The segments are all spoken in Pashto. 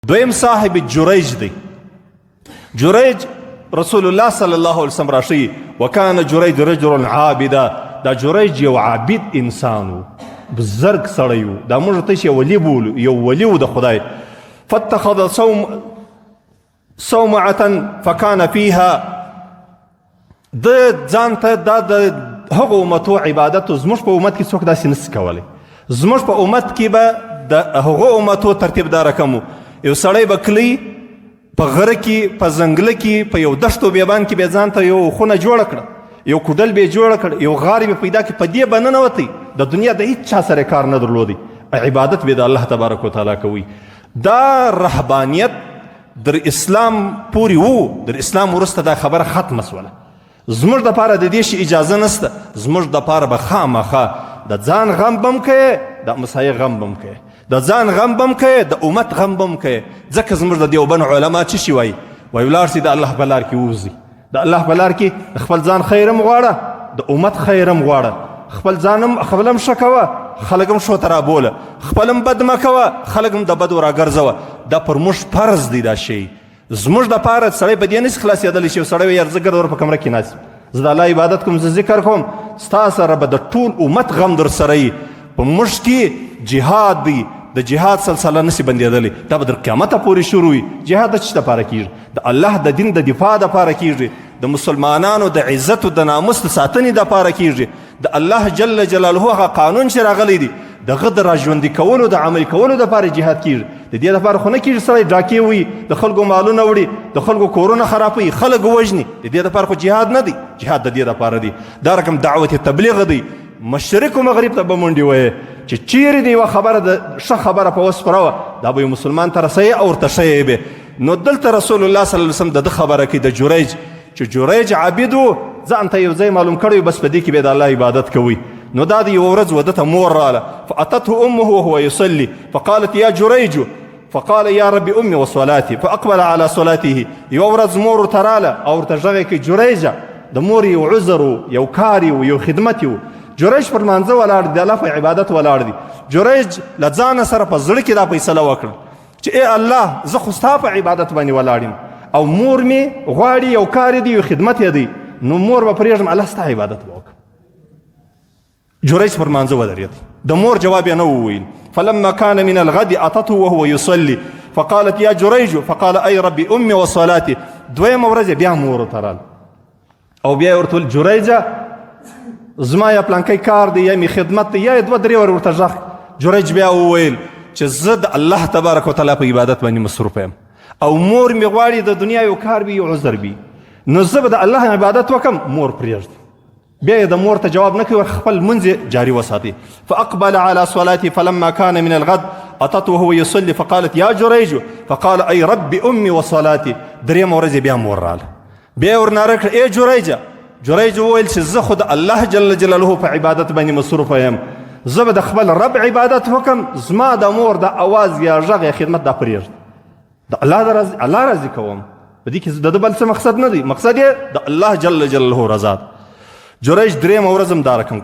دویم صاحب جریج دی. جریج رسول الله صلی الله علیه وسلم راشي وکانه جریج رجل عابدا. دا جریج یو عابد انسان و، بزرگ سړی و، دا موږ ته یو ولی بولو، یو ولی و د خدای. فاتخذ صومعة فکان فیها. د ځان ته دا د هغو امتو عبادت زموږ په امت کې څوک داسې نسي کولی. زموږ په امت کې به د هغو امتو ترتیب دا رقم و، یو سړی به کلی په غره کې، په ځنګله کې، په یو دښتو بیابان کې به ځان ته یو خونه جوړه کړه، یو کوډل به یې جوړه کړ، یو غار به پیدا کړي، په دې به ننوتی، د دنیا د هیڅ چا سره کار نه درلودی، عبادت به د الله تبارک وتعالی کوي. دا رهبانیت در اسلام پورې و، در اسلام وروسته دا خبره ختمه سوله. زموږ دپاره د دې شي اجازه نسته. زموږ دپاره به خامخا د ځان غم بم کوې، د مسایق غم بم کوې، د ځان غم بم کوې، د امت غم بم کوې. ځکه زموږ د دیوبند علما څه شي وایي؟ وایي ولاړ سي د الله په لار کې ووځي، د الله په لار کې خپل ځان خیرم غواړه، د امت خیرم غواړه، خپل ځانم خپلم ښه کوه، خلک هم ښو ته رابوله، خپلم بد مه کوه، خلک هم د بدو راګرځوه. دا پر موږ فرض دی دا شی. زموږ دپاره سړی په دې نسي خلاصېدلی چې یو سړی وایي یار زه ګرد ور په کمره کې ناست زه د الله عبادت کوم، زه ذکر کوم، ستا سره به د ټول امت غم در سره وي. په موږ کې جهاد دی، د جهاد سلسله نسی بندېدلی، دا به در قیامته پورې شروع وي. جهاد د څه دپاره کېږي؟ د الله د دین د دفاع دپاره کېږي، د مسلمانانو د عزت و د ناموس د ساتنې دپاره کېږي. د الله جل جلاله هغه قانون چې راغلی دی د هغه د راژوندي کولو د عملي کولو دپاره جهاد کېږي. د دې دپاره خو نه کېږي سړی ډاکې وي، د خلکو مالونه وړي، د خلکو کورونه خرابوي، خلک وژني. د دې دپاره خو جهاد نه دی، جهاد د دې دپاره دی. دا رقم دعوت تبلیغ دی. مشرق و مغرب ته به منډې وایې چې چیرې د یوه خبره د ښه خبره په وسپره وه، دا به یو مسلمان ته رسوي او ورته ښیې به. نو دلته رسول الله صلی الله علیه وسلم د ده خبره کوي، د جریج، چې جریج عابد و، ځان ته یو ځای معلوم کړی و، بس په دې کې به د الله عبادت کوي. نو دا د یوه ورځ وده ته مور راله، فاتته امه وهو يصلي فقالت یا جریج فقال یا رب امي وصلاتي فاقبل على صلاته. یوه ورځ مور ورته راله او ورته غږ کوي جریجه، د مور یو عذر و، یو کار و، یو خدمت و. جریج پر مانځه ولاړ دی، د الله په عبادت ولاړ دی. جریج له ځانه سره په زړه کې دا فیصله وکړه چې ای الله زه خو ستا په عبادت باندې ولاړ یم او مور مې غواړي یو کار دی، یو خدمت یې دی، نو مور به پرېږدم، الله ستا عبادت به وکړم. جریج پر مانځه ودرېد، د مور جواب یې نه وویل. فلما كان من الغد أتته وهو يصلي فقالت يا جريج فقال أي ربي أمي وصلاتي. دویمه ورځ بیا مور ورته راله او بیا یې ورته ویل جریجه زما یا پلانکی کار دی یا می خدمت دی یا یې دوه درې ور ورته غږ. جریج بیا وویل چې زه د الله تبارک وتعالی په عبادت باندې مصروف یم او مور مې غواړي د دنیا یو کار وي، یو عذر وي، نو زه به د الله عبادت وکم، مور پرېږدي. بیا یې د مور ته جواب نه کوي، خپل لمونځ جاري وساتي. فاقبل على صلاته فلما كان من الغد أتته وهو يصلي فقالت يا جريج فقال أي رب أمي وصلاتي. درېیمه ورځ بیا مور راله، بیا یې ورناره کړه ای جریجه. جریج وویل چې زه خو د الله جل جلاله په عبادت باندې مصروفه یم، زه به د خپل رب عبادت وکم، زما د مور د اواز یا غږ یا خدمت دا پرېږدم، د الله راضي کوم. په دې کې د ده بل څه مقصد نه دی، مقصد یې د الله جل جلاله رضا ده. جریج درېیمه ورځ هم دا رقم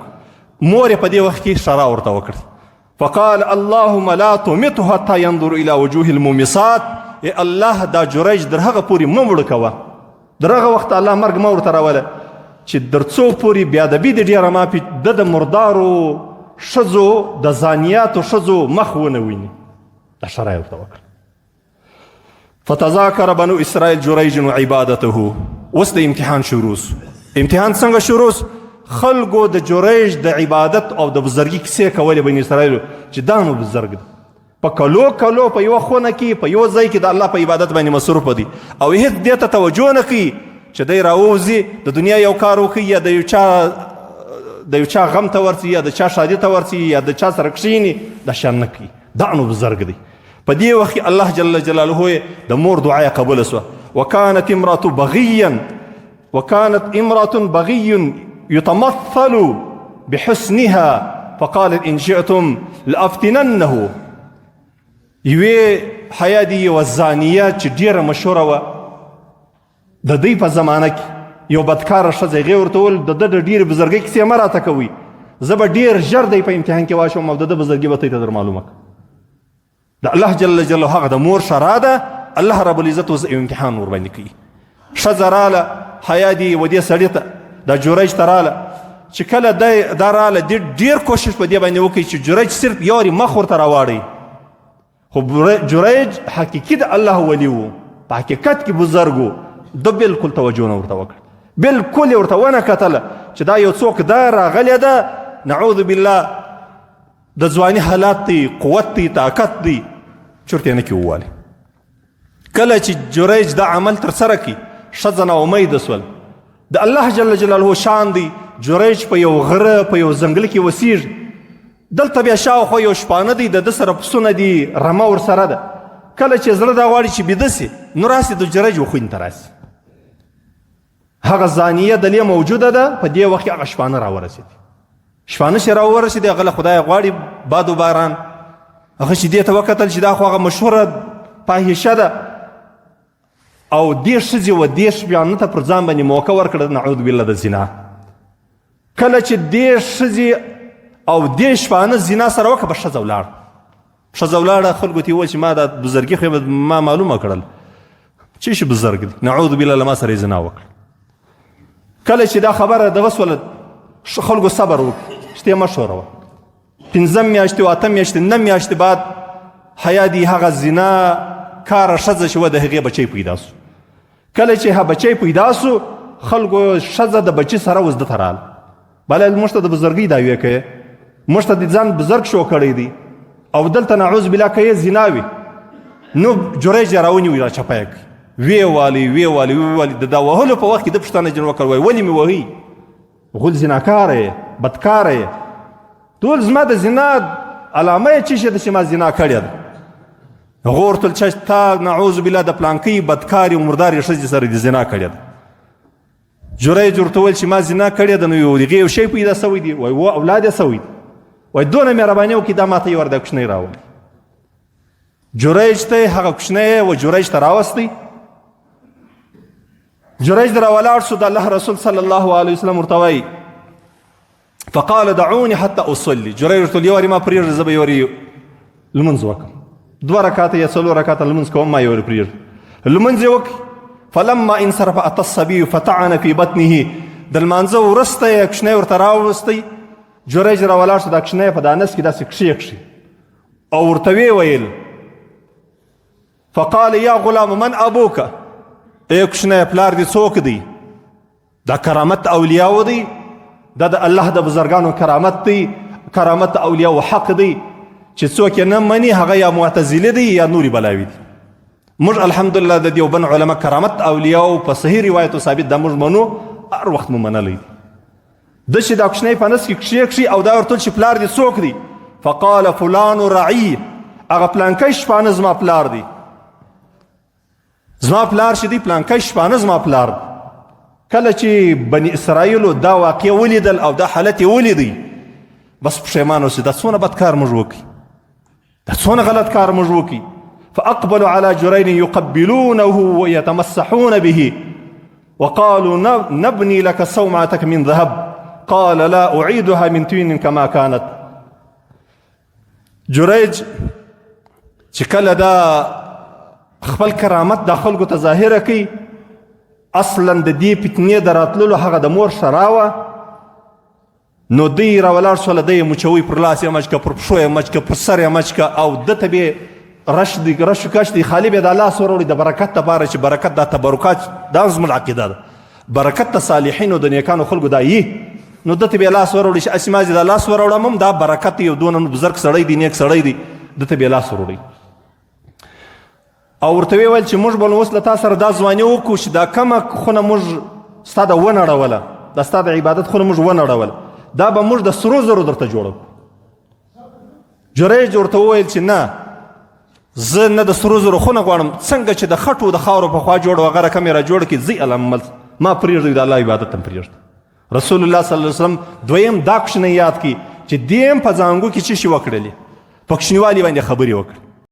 مور یې په دې وخت کې اشاره ورته وکړه. فقال اللهم لا تمته حتى ينظر الى وجوه المومسات. ای الله دا جریج در هغه پورې مه مړه کوه، در هغه وخت الله مرګ مه ورته راوله چې در څو پورې بېادبي د ډېره مافي د مردارو ښځو د زانیاتو ښځو مخ ونه ویني. دا اشاره یې ورته وکړه. فتذاکر بنو اسرائیل جریج عبادته. اوس د امتحان شروع سو. امتحان څنګه شروع سو؟ خلکو د جریج د عبادت او د بزرګي کیسې کولې بني اسرائیلو چې دا نو بزرګ دی، په کلو کلو په یوه خونه کې په یوه ځای کې د الله په عبادت باندې مصروفه دي او هېڅ دې ته توجه نه کوي چې دی راووځي د دنیا یو کار وکړي یا د یو چا غم ته ورسي یا د چا شادي ته ورسي یا د چا سره کښېني، دا شیان نه کوي. دا نو بزرګ دی. په دې وخت کې الله جل جلاله یې د مور دعا یې قبوله سوه. وكانت امرأة بغي يتمثل بحسنها فقالت إن شئتم لأفتننه. یوې حیا دي یوه زانیه چې ډېره مشهوره وه د دوی په زمانه کې، یو بدکاره ښځه هغې ورته وویل د ده د ډېرې بزرګۍ کیسې مه راته کوئ، زه به ډېر ژر دی په امتحان کې واچوم او د ده بزرګي به ته در معلومه کړم. د الله جل جلاله هغه د مور شرا ده، الله رب العزت اوس یو امتحان ورباندې کوي. ښځه راله حیا دي و دې سړي ته دا جریج ته راله چې کله دا راله ډېر کوشش په دې باندې وکړي چې جریج صرف یو وارې مخ ورته راواړئ، خو جریج حقیقي د الله ولی و، په حقیقت کې بزرګ و، ده بلکل توجه نه ورته وکړه، بلکل یې ورته ونه کتله چې دا یو څوک دا راغلی ده نعوذ بالله د ځواني حالات دی، قوت دی، طاقت دی، چورت یې نه کې ووالي. کله چې جریج دا عمل ترسره کړي ښځه ناامیده سول. د الله جل جلاله شان دی جریج په یو غره په یو ځنګل کې اوسیږي، دلته بیا شاوخوا یو شپانه دی، د ده سره پسونه دي، رمه ورسره ده. کله چې زړه دا غواړي چې بیده سي نو راسي د جریج وخوین ته راسي، هغه زانیه دلې موجوده ده، په دې وخت کې هغه شپانه راورسېد. شپانه چې راورسېد هغه له خدایه غواړي باد و باران، هغه چې دې ته وکتل چې دا خو هغه مشهوره فاحشه ده او دې ښځې و دې شپانه ته پر ځان باندې موقع ورکړه نعوذ بالله د زنا. کله چې دې ښځې او دې شپانه زنا سره وکړه بس ښځه ولاړه، خلکو ته یې وویل چې ما دا بزرګي خو ما معلومه کړل چې شي بزرګ دی، نعوذ بالله له ما سره یې زنا وکړه. کله چې دا خبره دغه سوله خلکو صبر وکړي، شتې مه ښوروه. 5 میاشتې و 8 میاشتې 9 میاشتې بعد حیا دی هغه زنا کاره ښځه چې وه د هغې بچی پیدا سو. کله چې هغه بچی پیدا سو خلکو ښځه د بچي سره اوس ده ته راله، بله موږ ته د بزرګۍ دعوې کوې، موږ ته د ځان بزرګ شو کړی دی او دلته نعوذ بالله که یې زنا وي نو جریج یې راونیوي راچپه یې کړي، ویې والي د دا وهلو په وخت کې د پوښتنه جن وکړ وایي ولې مې وهي؟ غول زناکاره یې، بدکاره یې، ټول زما د زنا علامه یې څه شی ده چې ما زنا کړې ده. هغه ورته ویل چې تا نعوذ بالله د پلانکۍ بدکارې او مردارې ښځې سره دې زنا کړې ده. جریج ورته ویل چې ما زنا کړې ده، نو هغې یو شی پیدا سوی دی، وایي و اولاد یې سوی دی، وایي دونه مهرباني وکړي دا ما ته یې ورده کوچنی راولي. جریج ته یې هغه کوچنی و جریج ته راوستی. جریج در ولاړ شو، د الله رسول صلی الله علیه وسلم ورته وایي فقال دعوني حتى اصلي. جریج ورته ویل یو وارې ما پرېږده زه به یو وارې لمونځ وکړم، 2 رکاته یا 4 رکاته لمونځ کوم، ما یو وارې پرېږده لمونځ یې وکړي. فلما انصرف اتى الصبي فطعن في بطنه. د لمانځه وروسته یې کوچنی ورته راوستی. جریج را ولاړ شو، دا کوچنی په دانس کې داسې کښې او ورته ویې ویل فقال یا غلام من ابوک، ای کوچنی پلار دې څوک دی؟ دا کرامت اولیاو دی، دا د الله د بزرګانو کرامت دی، کرامت اولیاو حق دی چې څوک یې نه مني هغه یا معتزله دی یا نوري بلاوي دي. موږ الحمدلله د دیوبند علما کرامت اولیاو په صحیح روایتو ثابت دا موږ منو، هر وخت مو منلی دی. ده چې دا کوچنی په نس کې کښې او دا ورته ویل چې پلار دې څوک دی؟ فقال فلان رعی، هغه پلانکی شپانه زما پلار دی، زما پلار چې دی پلانکی شپانه زما پلار دی. کله چې بني اسرائیلو دا واقع ولیدل او دا حالت یې ولیدی بس پښیمان اوسې دا څونه بد کار موږ وکړي، دا څونه غلط کار موږ وکړي. فاقبلوا على جريج يقبلونه ويتمسحون به وقالوا نبني لك صومعتك من ذهب قال لا اعيدها من طين كما كانت. جریج چې کله دا خپل کرامت د خلکو ته ظاهره کوي، اصلا د دې فتنې د راتللو هغه د مور شراوه، نو دی را ولاړ شوله، دی یې مچوي، پر لاس یې مچ که، پر پښو یې مچ که، پر سر یې مچ که، او ده ته بې رش کش دی، خالي بیا د لاس وروړي د برکت دپاره چې برکت دا تبرکات دا زموږ عقیده ده، برکت د صالحینو د نیکانو خلکو دا یي، نو ده ته بیا لاس وروړي چې اسې ما چې دا لاس وروړم هم دا برکت یو دونه بزرګ سړی دی، نیک سړی دی، ده ته بیا لاس وروړي. او ورته ویې ویل چې موږ به نو اوس له تا سره دا ځواني وکړو چې دا کمه خونه موږ ستا د ونړوله، دا ستا د عبادت خونه موږ ونړوله، دا به موږ د سرو زرو درته جوړو. جریج ورته وویل چې نه، زه نه د سرو زرو خونه غواړم، څنګه چې د خټو د خاورو په خوا جوړ هغه رقم یې را جوړ کړي، ځي العمل ما پرېږدئ د الله عبادت هم پرېږده. رسول الله صلی الله علیه وسلم دویم دا کوچنی یاد کړي چې دې هم په زانګو کې څه شي وکړلې، په کوچنیوالي باندې خبرې وکړي.